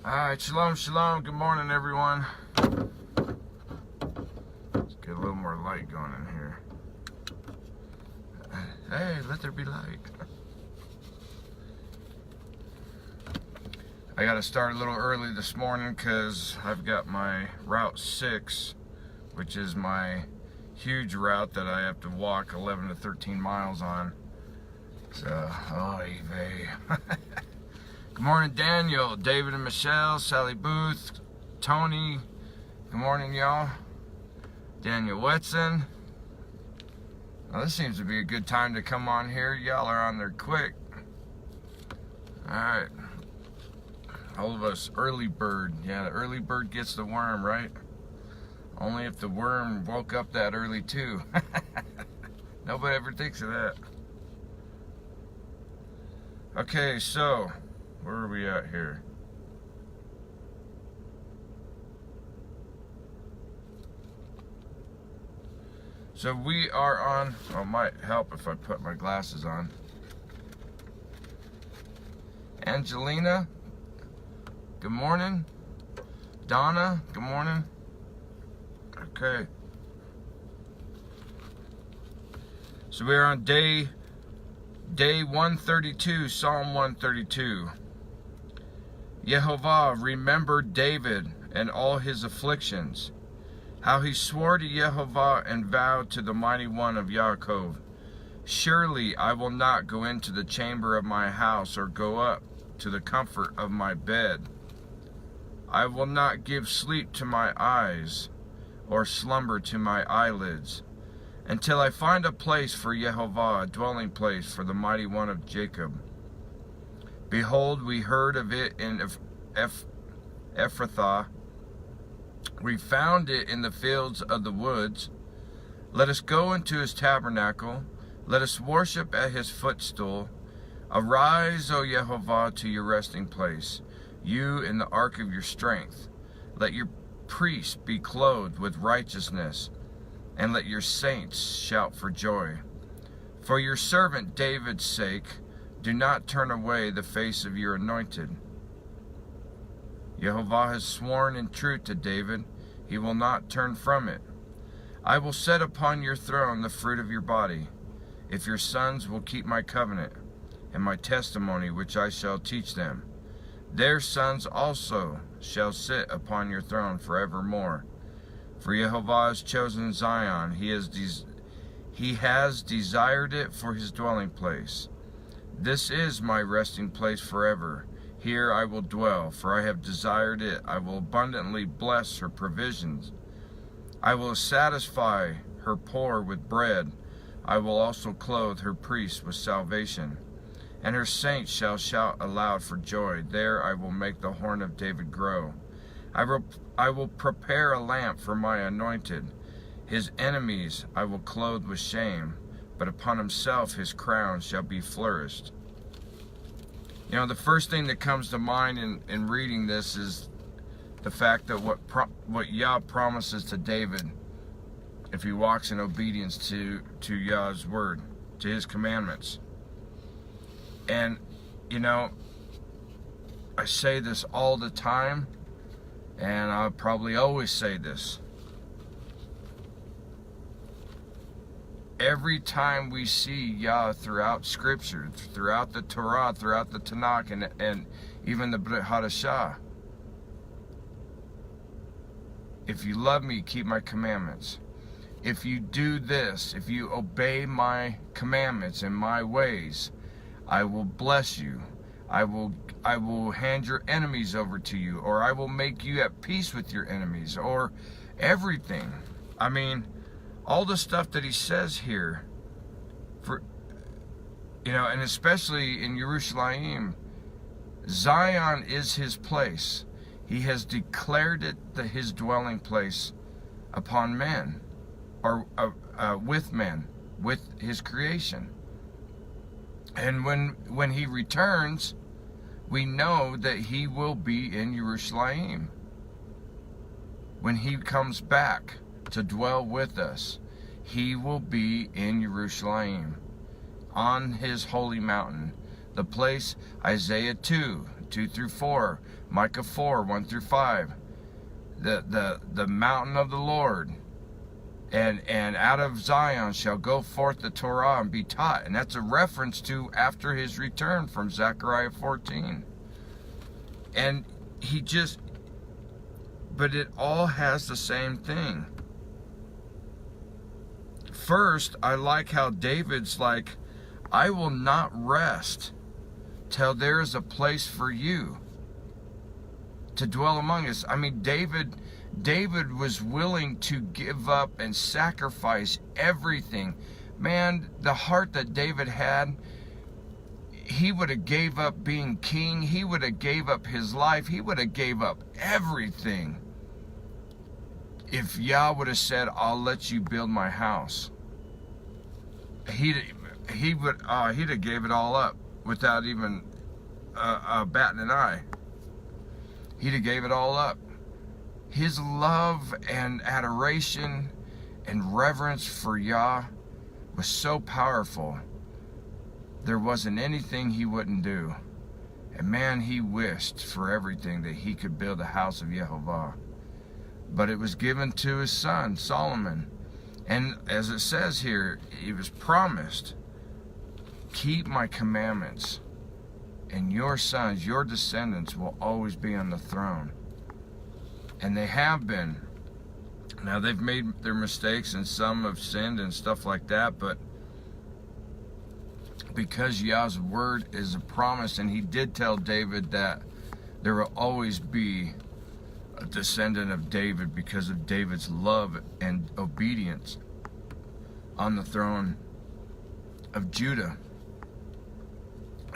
Alright, shalom, shalom. Good morning, everyone. Let's get a little more light going in here. Hey, let there be light. I got to start a little early this morning because I've got my Route 6, which is my huge route that I have to walk 11 to 13 miles on. So, oy vey. Good morning, Daniel, David and Michelle, Sally Booth, Tony. Good morning, y'all. Daniel Wetson. Now, this seems to be a good time to come on here. Y'all are on there quick. Alright. All of us, early bird. Yeah, the early bird gets the worm, right? Only if the worm woke up that early, too. Nobody ever thinks of that. Okay, so where are we at here? So we are on, well, it might help if I put my glasses on. Angelina, good morning. Donna, good morning. Okay. So we are on day 132, Psalm 132. Yehovah remembered David and all his afflictions, how he swore to Yehovah and vowed to the mighty one of Yaakov, surely I will not go into the chamber of my house or go up to the comfort of my bed. I will not give sleep to my eyes or slumber to my eyelids, until I find a place for Yehovah, a dwelling place for the mighty one of Jacob. Behold, we heard of it in Ephrathah. We found it in the fields of the woods. Let us go into his tabernacle. Let us worship at his footstool. Arise, O Yehovah, to your resting place, you in the ark of your strength. Let your priests be clothed with righteousness, and let your saints shout for joy. For your servant David's sake, do not turn away the face of your anointed. Yehovah has sworn in truth to David, he will not turn from it. I will set upon your throne the fruit of your body, if your sons will keep my covenant, and my testimony which I shall teach them. Their sons also shall sit upon your throne forevermore. For Yehovah has chosen Zion, he has desired it for his dwelling place. This is my resting place forever. Here I will dwell, for I have desired it. I will abundantly bless her provisions. I will satisfy her poor with bread. I will also clothe her priests with salvation. And her saints shall shout aloud for joy. There I will make the horn of David grow. I will prepare a lamp for my anointed. His enemies I will clothe with shame, but upon himself his crown shall be flourished. You know, the first thing that comes to mind in reading this is the fact that what Yah promises to David if he walks in obedience to Yah's word, to his commandments. And, you know, I say this all the time, and I'll probably always say this. Every time we see Yah throughout Scripture, throughout the Torah, throughout the Tanakh, and even the Brit Hadashah, if you love me, keep my commandments. If you do this, if you obey my commandments and my ways, I will bless you. I will hand your enemies over to you, or I will make you at peace with your enemies, or everything. I mean, all the stuff that he says here, for, you know, and especially in Yerushalayim, Zion is his place. He has declared it his dwelling place upon men, or with men, with his creation. And when he returns, we know that he will be in Yerushalayim. When he comes back to dwell with us, he will be in Yerushalayim, on his holy mountain, the place, Isaiah 2 through 4, Micah 4, 1 through 5, the mountain of the Lord, and out of Zion shall go forth the Torah and be taught. And that's a reference to after his return from Zechariah 14. And but it all has the same thing. First, I like how David's like, I will not rest till there is a place for you to dwell among us. I mean, David was willing to give up and sacrifice everything. Man, the heart that David had, he would have gave up being king. He would have gave up his life. He would have gave up everything if Yah would have said, I'll let you build my house. He'd have gave it all up without even batting an eye. He'd have gave it all up. His love and adoration and reverence for Yah was so powerful. There wasn't anything he wouldn't do. And man, he wished for everything that he could build a house of Yehovah. But it was given to his son, Solomon. And as it says here, he was promised, keep my commandments, and your sons, your descendants will always be on the throne. And they have been. Now they've made their mistakes and some have sinned and stuff like that, but because Yah's word is a promise, and he did tell David that there will always be a descendant of David because of David's love and obedience on the throne of Judah.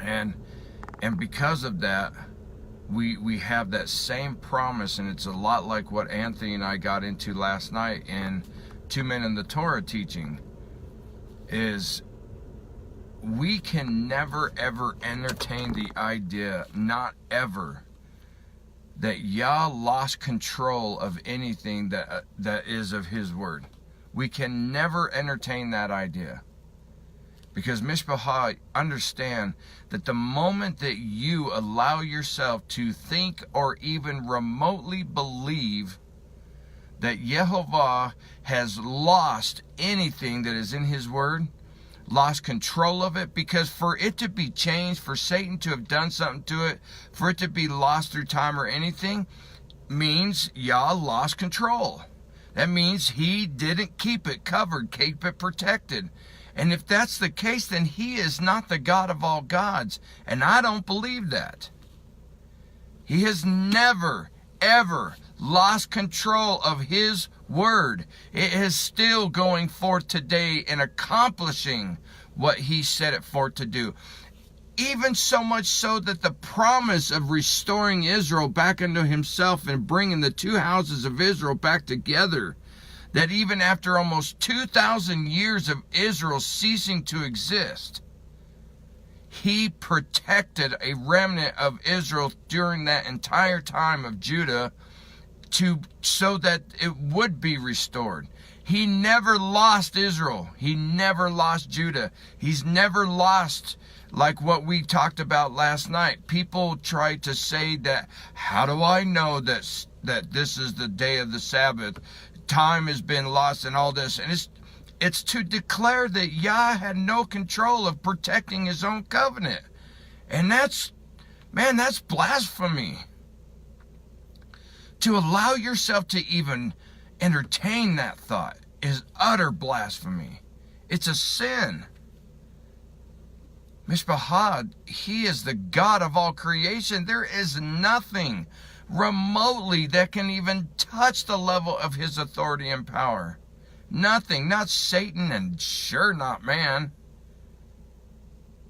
And because of that, we have that same promise, and it's a lot like what Anthony and I got into last night in 2 Men in the Torah teaching, is we can never ever entertain the idea, not ever, that Yah lost control of anything that is of his word. We can never entertain that idea. Because Mishpachah, understand that the moment that you allow yourself to think or even remotely believe that Yehovah has lost anything that is in his word, lost control of it, because for it to be changed, for Satan to have done something to it, for it to be lost through time or anything, means Yah lost control. That means he didn't keep it covered, keep it protected. And if that's the case, then he is not the God of all gods. And I don't believe that. He has never, ever lost control of his word. It is still going forth today and accomplishing what he set it forth to do. Even so much so that the promise of restoring Israel back unto himself and bringing the two houses of Israel back together, that even after almost 2,000 years of Israel ceasing to exist, he protected a remnant of Israel during that entire time of Judah so that it would be restored. He never lost Israel. He never lost Judah. He's never lost, like what we talked about last night. People try to say that, how do I know that this is the day of the Sabbath? Time has been lost and all this. And it's to declare that Yah had no control of protecting his own covenant. And that's blasphemy. To allow yourself to even entertain that thought is utter blasphemy. It's a sin. Mishpachah, he is the God of all creation. There is nothing remotely that can even touch the level of his authority and power. Nothing. Not Satan, and sure not man.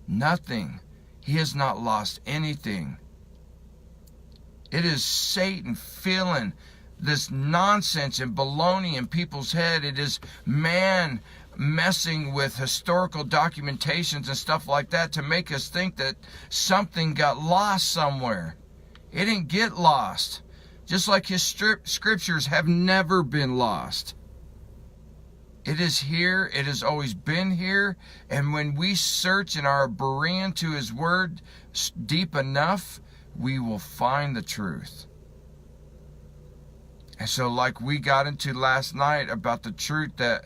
Nothing. He has not lost anything. It is Satan filling this nonsense and baloney in people's head. It is man messing with historical documentations and stuff like that to make us think that something got lost somewhere. It didn't get lost. Just like his scriptures have never been lost. It is here. It has always been here. And when we search and are Berean to his word deep enough, we will find the truth. And so like we got into last night about the truth that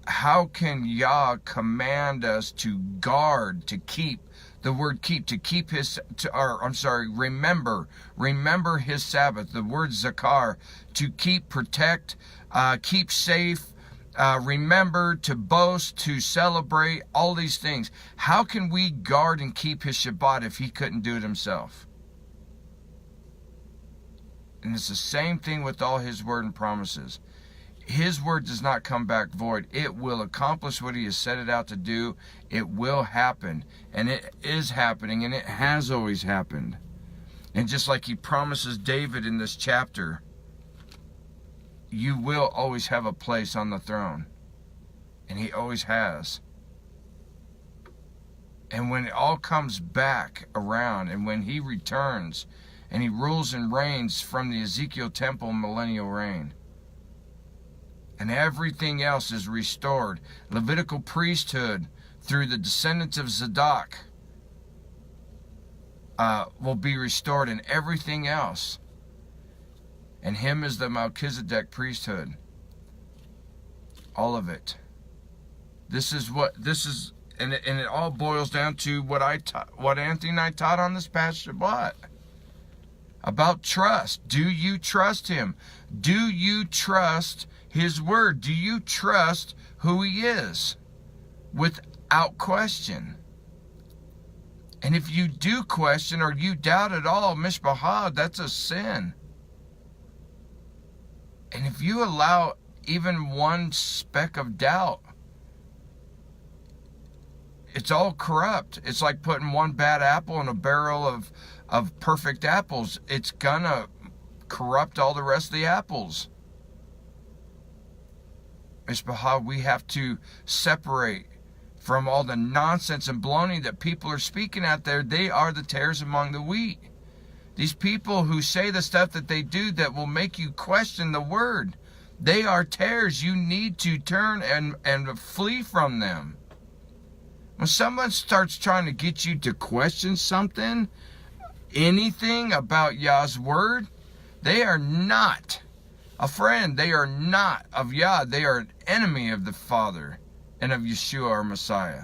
how can Yah command us to guard, to keep, the word keep, to keep his, remember his Sabbath, the word zakar, to keep, protect, keep safe, remember, to boast, to celebrate, all these things. How can we guard and keep his Shabbat if he couldn't do it himself? And it's the same thing with all his word and promises. His word does not come back void. It will accomplish what he has set it out to do. It will happen. And it is happening. And it has always happened. And just like he promises David in this chapter, you will always have a place on the throne. And he always has. And when it all comes back around, and when he returns, and he rules and reigns from the Ezekiel temple millennial reign, and everything else is restored. Levitical priesthood through the descendants of Zadok will be restored, and everything else. And him is the Melchizedek priesthood. All of it. And it all boils down to what Anthony and I taught on this past Shabbat. About trust. Do you trust him? Do you trust his word? Do you trust who he is? Without question. And if you do question or you doubt at all, Mishpahah, that's a sin. And if you allow even one speck of doubt, it's all corrupt. It's like putting one bad apple in a barrel of perfect apples. It's gonna corrupt all the rest of the apples. Mishpahah, we have to separate from all the nonsense and baloney that people are speaking out there. They are the tares among the wheat. These people who say the stuff that they do that will make you question the word, they are tares. You need to turn and flee from them. When someone starts trying to get you to question something, anything about Yah's word, they are not a friend. They are not of Yah. They are an enemy of the Father and of Yeshua, our Messiah.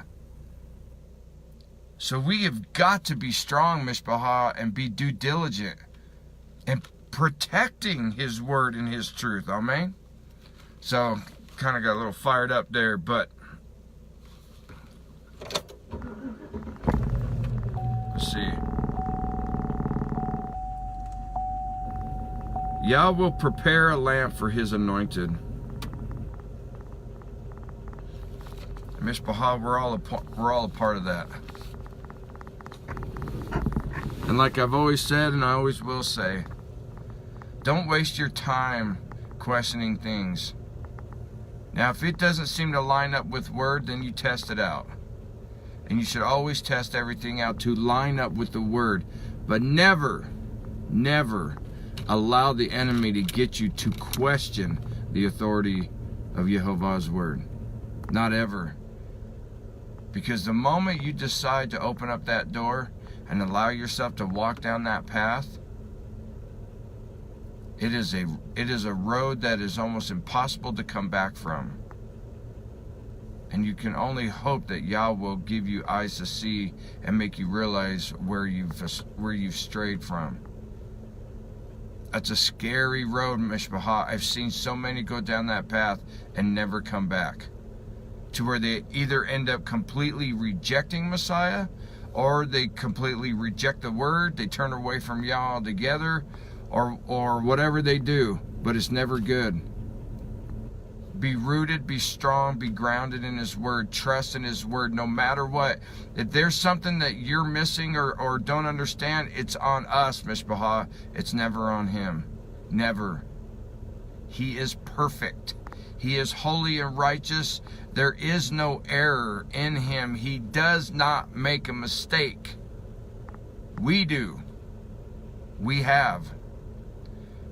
So we have got to be strong, Mishpahah, and be due diligent in protecting his word and his truth. Amen? So, kind of got a little fired up there, but let's see. Yah will prepare a lamp for his anointed. Mishpahah, we're all a part of that. And like I've always said, and I always will say, don't waste your time questioning things. Now, if it doesn't seem to line up with word, then you test it out. And you should always test everything out to line up with the word. But never, never allow the enemy to get you to question the authority of Yehovah's word. Not ever. Because the moment you decide to open up that door and allow yourself to walk down that path, it is a road that is almost impossible to come back from. And you can only hope that Yah will give you eyes to see and make you realize where you've strayed from. That's a scary road, Mishpahah. I've seen so many go down that path and never come back. To where they either end up completely rejecting Messiah, or they completely reject the word, they turn away from Yah altogether, or whatever they do, but it's never good. Be rooted, be strong, be grounded in his word, trust in his word no matter what. If there's something that you're missing or don't understand, it's on us, Mishpahah. It's never on him. Never. He is perfect. He is holy and righteous. There is no error in him. He does not make a mistake. We do. We have.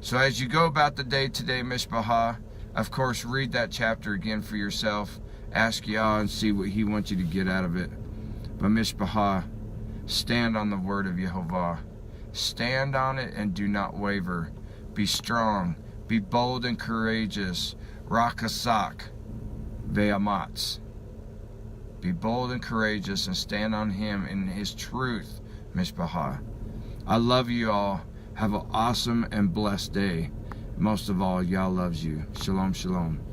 So as you go about the day today, Mishpahah, Of course, read that chapter again for yourself. Ask Yah and see what He wants you to get out of it. But Mishpachah, stand on the word of Yehovah. Stand on it and do not waver. Be strong. Be bold and courageous. Rakasak ve'amatz. Be bold and courageous and stand on Him in His truth, Mishpachah. I love you all. Have an awesome and blessed day. Most of all, Yah loves you. Shalom, shalom.